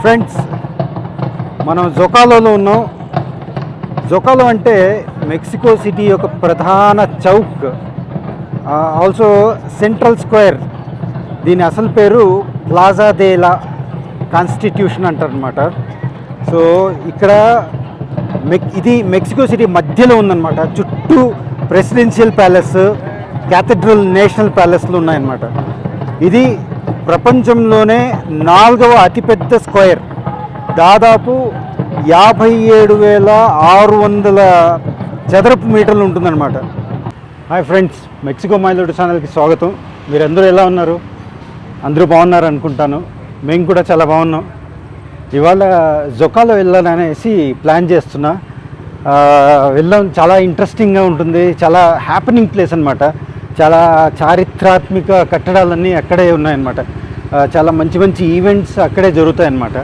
Friends, మనం జొకాలోలో ఉన్నాం. జొకాలో అంటే మెక్సికో సిటీ యొక్క ప్రధాన చౌక్, ఆల్సో సెంట్రల్ స్క్వేర్. దీని అసలు పేరు ప్లాజా దే లా కాన్స్టిట్యూషన్ అంటారనమాట. సో ఇక్కడ ఇది మెక్సికో సిటీ మధ్యలో ఉందన్నమాట. చుట్టూ ప్రెసిడెన్షియల్ ప్యాలెస్, క్యాథడ్రల్, నేషనల్ ప్యాలెస్లు ఉన్నాయన్నమాట. ఇది ప్రపంచంలోనే 4వ అతిపెద్ద స్క్వేర్. దాదాపు 57,600 చదరపు మీటర్లు ఉంటుందన్నమాట. హాయ్ ఫ్రెండ్స్, మెక్సికో మైలోడు ఛానల్కి స్వాగతం. మీరందరూ ఎలా ఉన్నారు? అందరూ బాగున్నారు అనుకుంటాను. మేము కూడా చాలా బాగున్నాం. ఇవాళ జొకాలో వెళ్ళాలనేసి ప్లాన్ చేస్తున్నా. వెళ్ళాం, చాలా ఇంట్రెస్టింగ్గా ఉంటుంది. చాలా హ్యాపెనింగ్ ప్లేస్ అనమాట. చాలా చారిత్రాత్మక కట్టడాలన్నీ అక్కడే ఉన్నాయన్నమాట. చాలా మంచి మంచి ఈవెంట్స్ అక్కడే జరుగుతాయన్నమాట.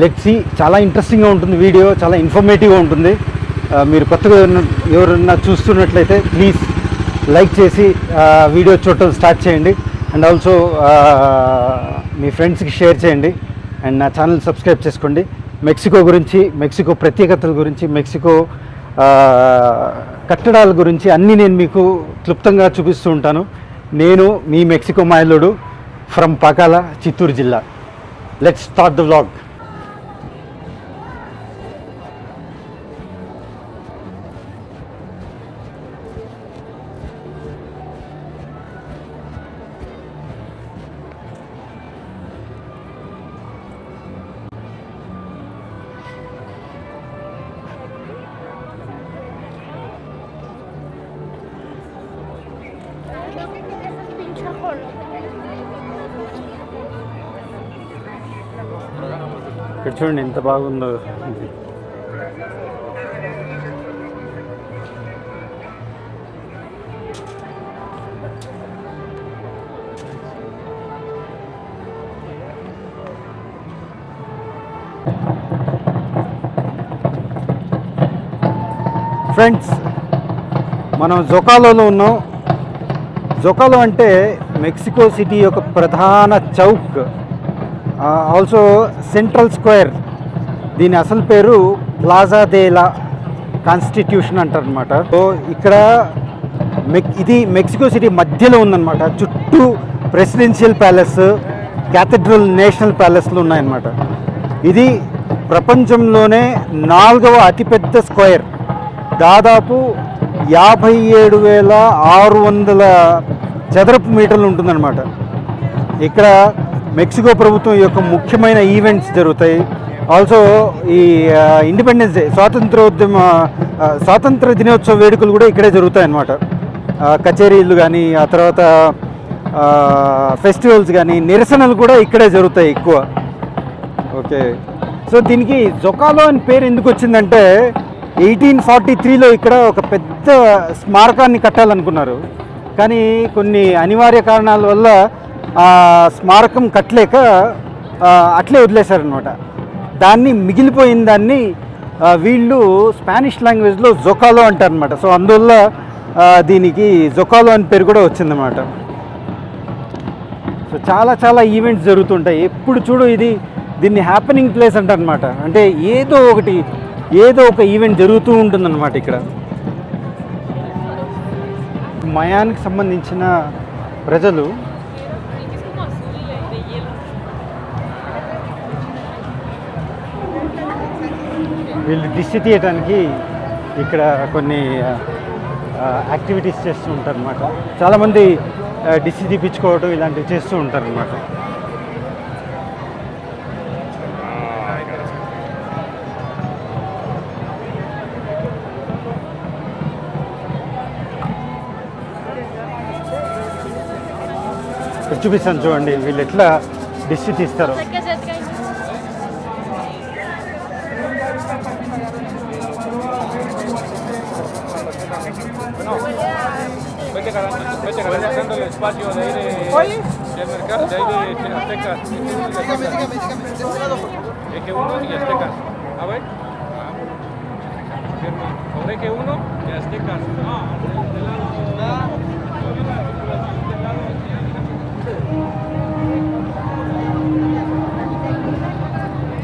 లెట్స్ సీ, చాలా ఇంట్రెస్టింగ్గా ఉంటుంది. వీడియో చాలా ఇన్ఫర్మేటివ్గా ఉంటుంది. మీరు కొత్తగా ఎవరన్నా చూస్తున్నట్లయితే ప్లీజ్ లైక్ చేసి వీడియో చూడటం స్టార్ట్ చేయండి. అండ్ ఆల్సో మీ ఫ్రెండ్స్కి షేర్ చేయండి. అండ్ నా ఛానల్ సబ్స్క్రైబ్ చేసుకోండి. మెక్సికో గురించి, మెక్సికో ప్రత్యేకతల గురించి, మెక్సికో కట్టడాల గురించి అన్నీ నేను మీకు క్లుప్తంగా చూపిస్తూ ఉంటాను. నేను మీ మెక్సికో మాయలోడు ఫ్రమ్ పాకాల, చిత్తూరు జిల్లా. Let's start the vlog. ఇక్కడ చూడండి ఎంత బాగుందో. ఫ్రెండ్స్, మనం జొకాలోలో ఉన్నాం. జొకాలో అంటే మెక్సికో సిటీ యొక్క ప్రధాన చౌక్, ఆల్సో సెంట్రల్ స్క్వేర్. దీని అసలు పేరు ప్లాజా దే లా కాన్స్టిట్యూషన్ అంటారనమాట. సో ఇక్కడ ఇది మెక్సికో సిటీ మధ్యలో ఉందన్నమాట. చుట్టూ ప్రెసిడెన్షియల్ ప్యాలెస్, క్యాథడ్రల్, నేషనల్ ప్యాలెస్లు ఉన్నాయన్నమాట. ఇది ప్రపంచంలోనే 4వ అతిపెద్ద స్క్వేర్. దాదాపు 57,600 చదరపు మీటర్లు ఉంటుందన్నమాట. ఇక్కడ మెక్సికో ప్రభుత్వం యొక్క ముఖ్యమైన ఈవెంట్స్ జరుగుతాయి. ఆల్సో ఈ ఇండిపెండెన్స్ డే, స్వాతంత్ర దినోత్సవ వేడుకలు కూడా ఇక్కడే జరుగుతాయి అన్నమాట. కచేరీలు కానీ, ఆ తర్వాత ఫెస్టివల్స్ కానీ, నిరసనలు కూడా ఇక్కడే జరుగుతాయి ఎక్కువ. ఓకే, సో దీనికి జొకాలో అని పేరు ఎందుకు వచ్చిందంటే 1843లో ఇక్కడ ఒక పెద్ద స్మారకాన్ని కట్టాలనుకున్నారు. కానీ కొన్ని అనివార్య కారణాల వల్ల ఆ స్మారకం కట్టలేక అట్లే వదిలేశారనమాట. దాన్ని మిగిలిపోయిన దాన్ని వీళ్ళు స్పానిష్ లాంగ్వేజ్లో జొకాలో అంటారనమాట. సో అందువల్ల దీనికి జొకాలో అని పేరు కూడా వచ్చిందన్నమాట. సో చాలా చాలా ఈవెంట్స్ జరుగుతుంటాయి. ఎప్పుడు చూడు దీన్ని హ్యాపెనింగ్ ప్లేస్ అంటారనమాట. అంటే ఏదో ఒక ఈవెంట్ జరుగుతూ ఉంటుందన్నమాట ఇక్కడ. మయానికి సంబంధించిన ప్రజలు వీళ్ళు దిష్టి తీయటానికి ఇక్కడ కొన్ని యాక్టివిటీస్ చేస్తూ ఉంటారన్నమాట. చాలామంది దిష్టి తీపించుకోవడం ఇలాంటివి చేస్తూ ఉంటారన్నమాట. చూపిస్తాను చూడండి వీళ్ళు ఎట్లా దిష్టి తీస్తారు. Vete garantizando el espacio de ahí del mercado, de ahí de Aztecas. Eje 1 y Aztecas. A ver. Por eje 1 y Aztecas. Del lado.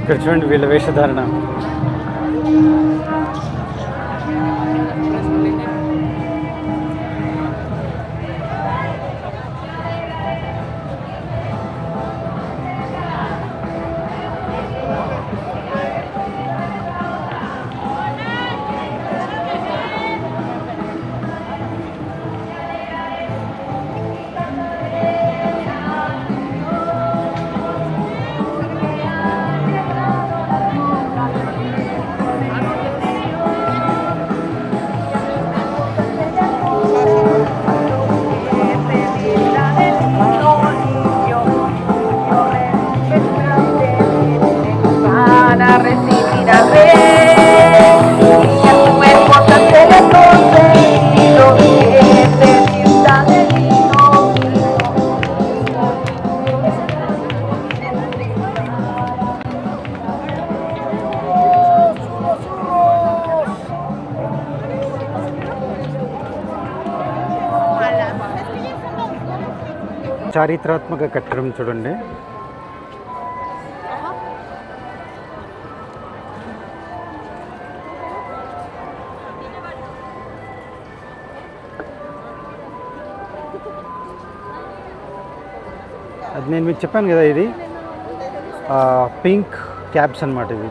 ఇక్కడ చూడండి వీళ్ళ వేషధారణ. చారిత్రాత్మక కట్టడం చూడండి. అది నేను మీకు చెప్పాను కదా, ఇది పింక్ క్యాబ్స్ అన్నమాట. ఇవి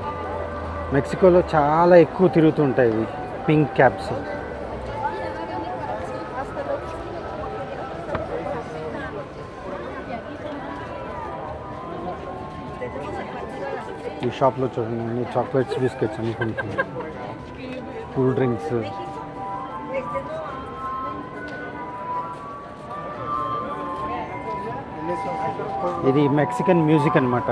మెక్సికోలో చాలా ఎక్కువ తిరుగుతుంటాయి ఇవి పింక్ క్యాబ్స్. ఈ షాప్లో చూడండి అన్ని చాక్లెట్స్, బిస్కెట్స్ అన్ని కొనుక్కుంటాం, కూల్ డ్రింక్స్. ఇది మెక్సికన్ మ్యూజిక్ అన్నమాట.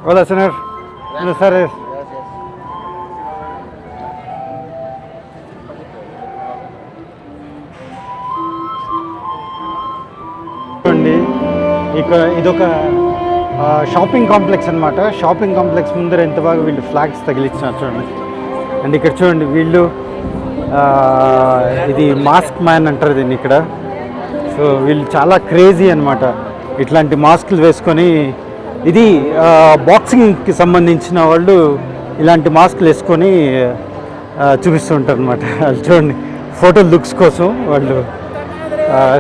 Hola, señor. Buenas tardes. చూడండి, ఇక ఇదొక షాపింగ్ కాంప్లెక్స్ అన్నమాట. షాపింగ్ కాంప్లెక్స్ ముందర ఎంత బాగా వీళ్ళు ఫ్లాగ్స్ తగిలించినారు చూడండి. అండ్ ఇక్కడ చూడండి వీళ్ళు ఇది మాస్క్ మ్యాన్ అంటారు దీన్ని ఇక్కడ. సో వీళ్ళు చాలా క్రేజీ అన్నమాట ఇట్లాంటి మాస్కులు వేసుకొని. ఇది బాక్సింగ్కి సంబంధించిన వాళ్ళు ఇలాంటి మాస్కులు వేసుకొని చూపిస్తూ ఉంటారు అనమాట. అది చూడండి, ఫోటో లుక్స్ కోసం వాళ్ళు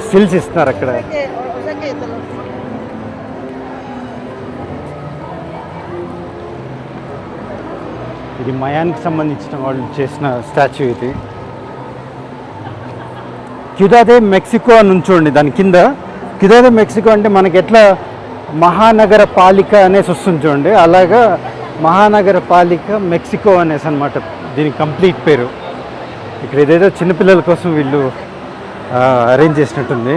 స్టిల్స్ ఇస్తున్నారు అక్కడ. ఇది మయాన్కి సంబంధించిన వాళ్ళు చేసిన స్టాచ్యూ. ఇది క్యుదాదే మెక్సికో అని ఉంచోండి దాని కింద. క్యుదాదే మెక్సికో అంటే మనకి ఎట్లా మహానగర పాలిక అనేసి వస్తుంది చూడండి, అలాగా మహానగర పాలిక మెక్సికో అనేసి అనమాట దీని కంప్లీట్ పేరు. ఇక్కడ ఏదేదో చిన్నపిల్లల కోసం వీళ్ళు అరేంజ్ చేసినట్టుంది.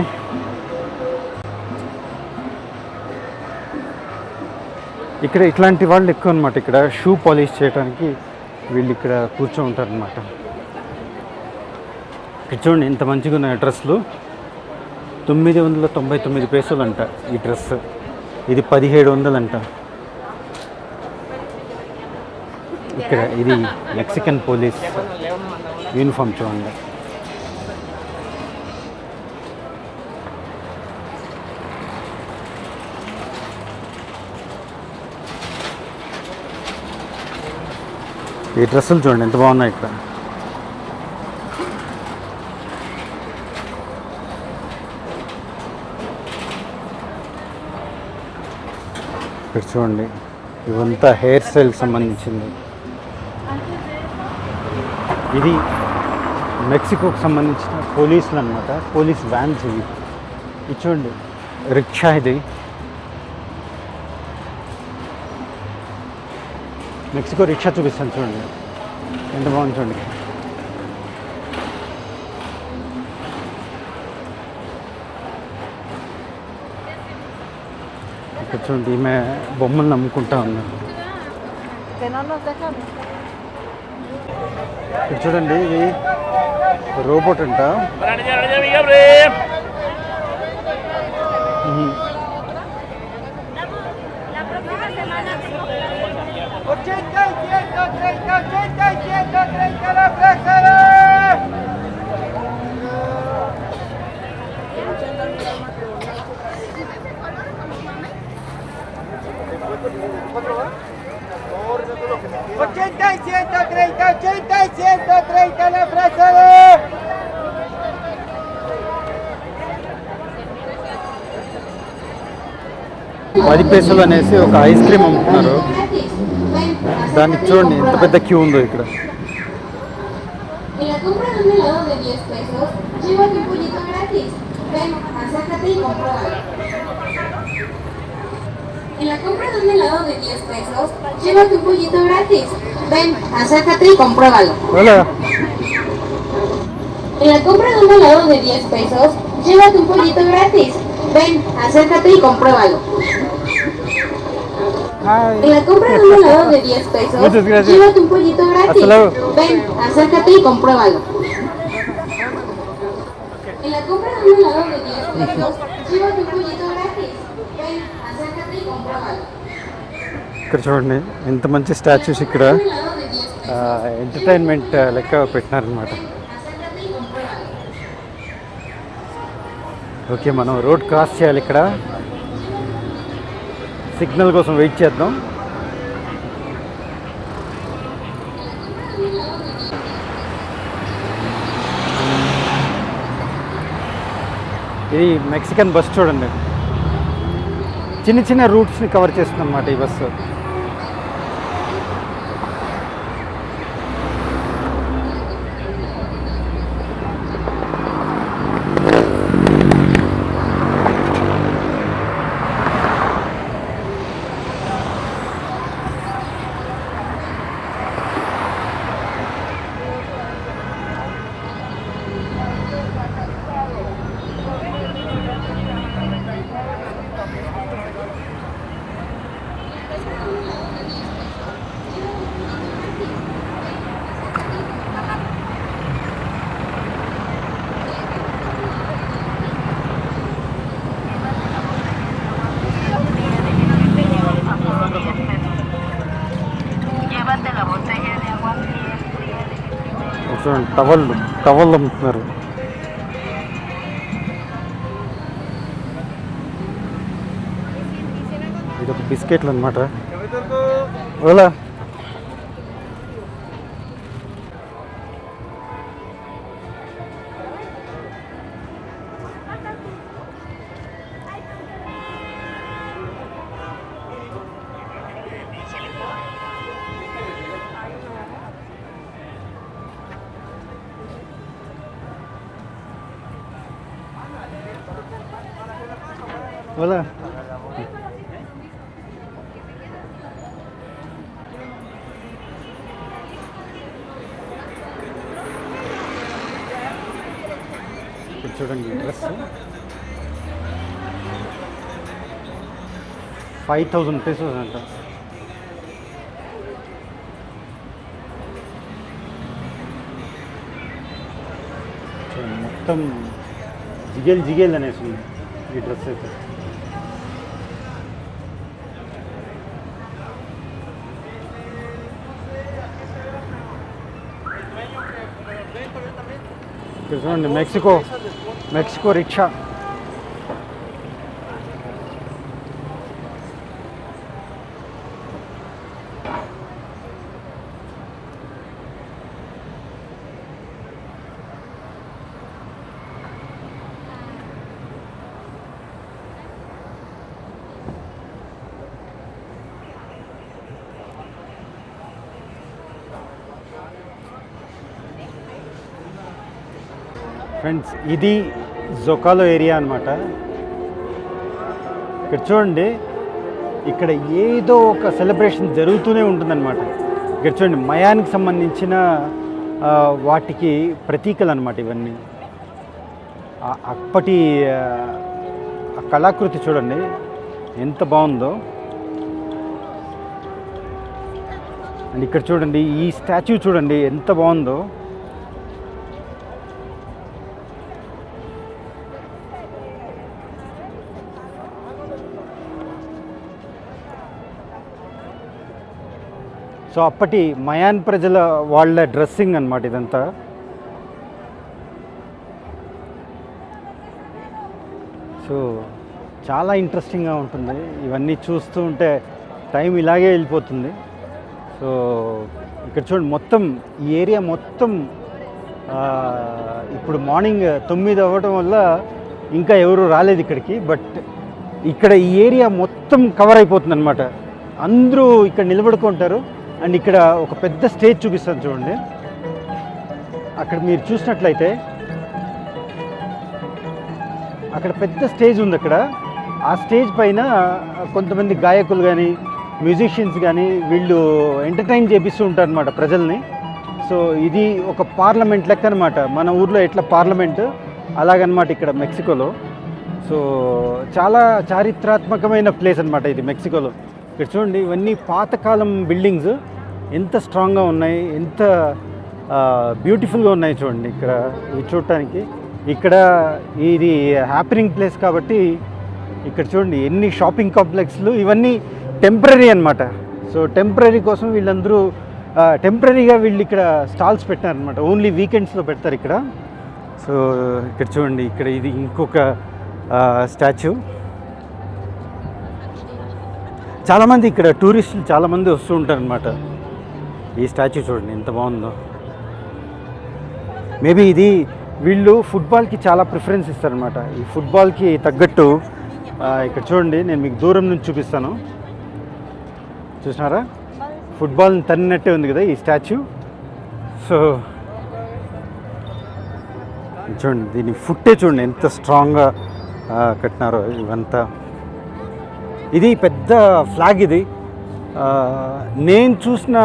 ఇక్కడ ఇట్లాంటి వాళ్ళు ఎక్కువ అనమాట. ఇక్కడ షూ పాలిష్ చేయడానికి వీళ్ళు ఇక్కడ కూర్చో ఉంటారు అనమాట. ఇక్కడ చూడండి ఎంత మంచిగా ఉన్నాయి డ్రెస్సులు. 999 పైసలు అంట ఈ డ్రెస్. ఇది 1700 అంట. ఇక్కడ ఇది మెక్సికన్ పోలీస్ యూనిఫామ్ చూడండి. ఈ డ్రెస్సులు చూడండి ఎంత బాగున్నాయి ఇక్కడ. ఇక్కడ చూడండి ఇవంతా హెయిర్ స్టైల్కి సంబంధించింది. ఇది మెక్సికోకి సంబంధించిన పోలీసులు అనమాట, పోలీస్ వ్యాన్స్ ఇవి. ఇది చూడండి రిక్షా, ఇది మెక్సికో రిక్షా చూపిస్తాను చూడండి ఎంత బాగుంది చూడండి. ఇక్కడ చూడండి ఈమె బొమ్మలు నమ్ముకుంటా ఉన్నాను. ఇక్కడ చూడండి ఇది రోబోట్ అంట. 80 y 130, 80 y 130 la frase. 10 పైసలు అనేసి ఒక ఐస్ క్రీమ్ అమ్ముతున్నారు. దానికి చూడండి ఎంత పెద్ద క్యూ ఉందో ఇక్కడ. En la compra de un helado de 10 pesos, llévate un pollito gratis. Ven, acércate y compruébalo. En la compra de un helado de 10 pesos, llévate un pollito gratis. Ven, acércate y compruébalo. Hola. En la compra de un helado de 10 pesos, llévate un pollito gratis. Ven, acércate y compruébalo. En la compra de un helado de 10 pesos, Muchas gracias. llévate un pollito gratis. Hasta luego. Ven, acércate y compruébalo. En la compra de un helado de 10 pesos, llévate un pollito gratis. Ven, acércate y compruébalo. ఇక్కడ చూడండి ఎంత మంచి statues ఇక్కడ Un helado de 10 pesos, entertainment లెక్క పెట్టినారనమాట. acércate y compruébalo. Okay, మనం road cross చేయాలి. ఇక్కడ signal కోసం వెయిట్ చేద్దాం. ఇది మెక్సికన్ బస్ చూడండి. చిన్న చిన్న రూట్స్ని కవర్ చేస్తుంది అన్నమాట ఈ బస్సు. చూడండి టవల్ అమ్ముతున్నారు. ఇది ఒక బిస్కెట్లు అనమాట. ఓలా ఓలా ఇప్పుడు చూడండి డ్రెస్ 5000 pesos అంట. చూడండి మొత్తం జిగేల్ అనేసి ఉంది ఈ డ్రెస్ అయితే. ఇక్కడ చూడండి మెక్సికో రిక్షా. ఫ్రెండ్స్, ఇది జొకాలో ఏరియా అనమాట. ఇక్కడ చూడండి, ఇక్కడ ఏదో ఒక సెలబ్రేషన్ జరుగుతూనే ఉంటుందన్నమాట. ఇక్కడ చూడండి, మయానికి సంబంధించిన వాటికి ప్రతీకలు అనమాట ఇవన్నీ. అప్పటి కళాకృతి చూడండి ఎంత బాగుందో. అండ్ ఇక్కడ చూడండి, ఈ స్టాచ్యూ చూడండి ఎంత బాగుందో. సో అప్పటి మయాన్ ప్రజల వాళ్ళ డ్రెస్సింగ్ అన్నమాట ఇదంతా. సో చాలా ఇంట్రెస్టింగ్గా ఉంటుంది. ఇవన్నీ చూస్తూ ఉంటే టైం ఇలాగే వెళ్ళిపోతుంది. సో సో ఇక్కడ చూడండి మొత్తం ఈ ఏరియా మొత్తం ఇప్పుడు మార్నింగ్ 9 అవ్వడం వల్ల ఇంకా ఎవరు రాలేదు ఇక్కడికి. బట్ ఇక్కడ ఈ ఏరియా మొత్తం కవర్ అయిపోతుంది అనమాట. అందరూ ఇక్కడ నిలబడుకుంటారు. అండ్ ఇక్కడ ఒక పెద్ద స్టేజ్ చూపిస్తాను చూడండి. అక్కడ మీరు చూసినట్లయితే అక్కడ పెద్ద స్టేజ్ ఉంది. అక్కడ ఆ స్టేజ్ పైన కొంతమంది గాయకులు కానీ మ్యూజిషియన్స్ కానీ వీళ్ళు ఎంటర్టైన్ చేపిస్తూ ఉంటారు అనమాట ప్రజల్ని. సో ఇది ఒక పార్లమెంట్ లెక్క అనమాట. మన ఊర్లో ఎట్లా పార్లమెంట్ అలాగనమాట ఇక్కడ మెక్సికోలో. సో చాలా చారిత్రాత్మకమైన ప్లేస్ అనమాట ఇది మెక్సికోలో. ఇక్కడ చూడండి ఇవన్నీ పాతకాలం బిల్డింగ్స్ ఎంత స్ట్రాంగ్గా ఉన్నాయి, ఎంత బ్యూటిఫుల్గా ఉన్నాయి చూడండి. ఇక్కడ ఇవి చూడటానికి ఇక్కడ ఇది హ్యాపెనింగ్ ప్లేస్ కాబట్టి ఇక్కడ చూడండి ఎన్ని షాపింగ్ కాంప్లెక్స్లు. ఇవన్నీ టెంపరీ అనమాట. సో టెంపరీ కోసం వీళ్ళందరూ టెంపరీగా వీళ్ళు ఇక్కడ స్టాల్స్ పెట్టారనమాట. ఓన్లీ వీకెండ్స్లో పెడతారు ఇక్కడ. సో ఇక్కడ చూడండి ఇక్కడ ఇది ఇంకొక స్టాచ్యూ. చాలామంది ఇక్కడ టూరిస్టులు చాలామంది వస్తూ ఉంటారనమాట. ఈ స్టాచ్యూ చూడండి ఎంత బాగుందో. మేబీ ఇది వీళ్ళు ఫుట్బాల్కి చాలా ప్రిఫరెన్స్ ఇస్తారనమాట. ఈ ఫుట్బాల్కి తగ్గట్టు ఇక్కడ చూడండి నేను మీకు దూరం నుంచి చూపిస్తాను. చూసినారా ఫుట్బాల్ని తన్నినట్టే ఉంది కదా ఈ స్టాచ్యూ. సో చూడండి దీని ఫుట్టే చూడండి ఎంత స్ట్రాంగ్గా కట్టినారో ఇవంతా. ఇది పెద్ద ఫ్లాగ్. ఇది నేను చూసిన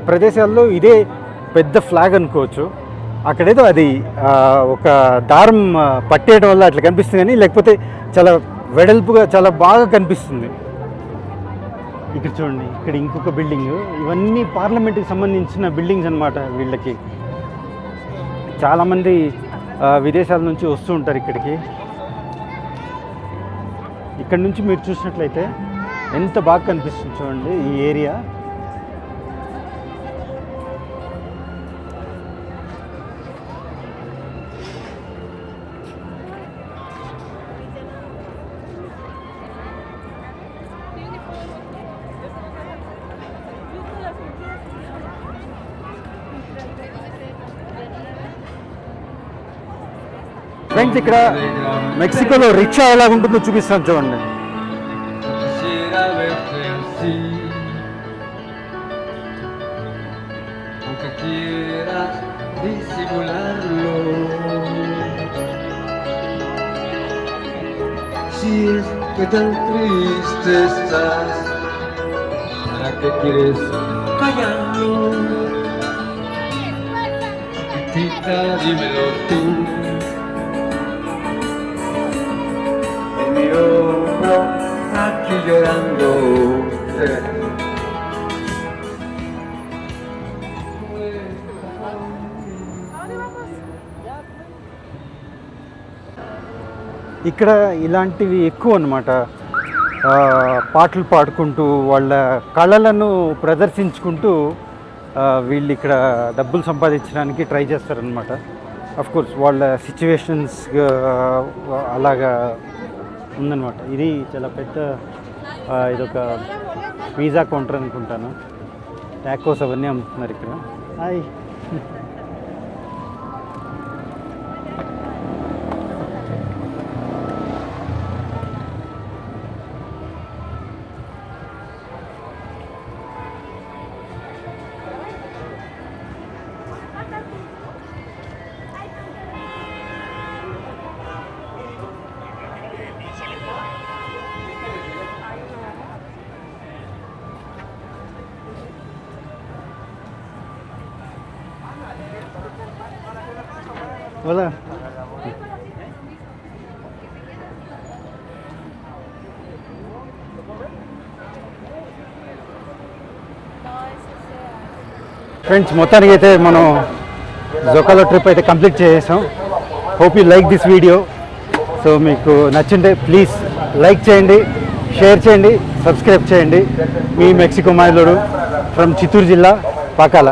ప్రదేశాల్లో ఇదే పెద్ద ఫ్లాగ్ అనుకోవచ్చు. అక్కడేదో అది ఒక దారం పట్టేయడం వల్ల అట్లా కనిపిస్తుంది కానీ లేకపోతే చాలా వెడల్పుగా చాలా బాగా కనిపిస్తుంది. ఇక్కడ చూడండి ఇక్కడ ఇంకొక బిల్డింగ్. ఇవన్నీ పార్లమెంట్కి సంబంధించిన బిల్డింగ్స్ అన్నమాట. వీళ్ళకి చాలామంది విదేశాల నుంచి వస్తూ ఉంటారు ఇక్కడికి. ఇక్కడ నుంచి మీరు చూసినట్లయితే ఎంత బాగా కనిపిస్తుంది చూడండి ఈ ఏరియా. ఫ్రెండ్స్ ఇక్కడ మెక్సికోలో రిక్షా ఎలా ఉంటుందో చూపిస్తాను చూడండి. Si es que tan triste estás, ¿para qué quieres callarlo? Chiquitita, dímelo tú. En mi hombro, aquí llorando. ఇక్కడ ఇలాంటివి ఎక్కువ అన్నమాట. పాటలు పాడుకుంటూ వాళ్ళ కళలను ప్రదర్శించుకుంటూ వీళ్ళు ఇక్కడ డబ్బులు సంపాదించడానికి ట్రై చేస్తారనమాట. అఫ్కోర్స్ వాళ్ళ సిచ్యువేషన్స్ అలాగా ఉందన్నమాట. ఇది చాలా పెద్ద ఇదొక పిజ్జా కౌంటర్ అనుకుంటాను. టాకోస్ అవన్నీ అమ్ముతున్నారు ఇక్కడ. Hi Hola. ఫ్రెండ్స్ మొత్తానికి అయితే మనం జొకాలో ట్రిప్ అయితే కంప్లీట్ చేసేసాం. Hope you like this video. So మీకు నచ్చింటే ప్లీజ్ లైక్ చేయండి, షేర్ చేయండి, సబ్స్క్రైబ్ చేయండి. మీ మెక్సికో మైలోడు ఫ్రమ్ చిత్తూరు జిల్లా పాకాల.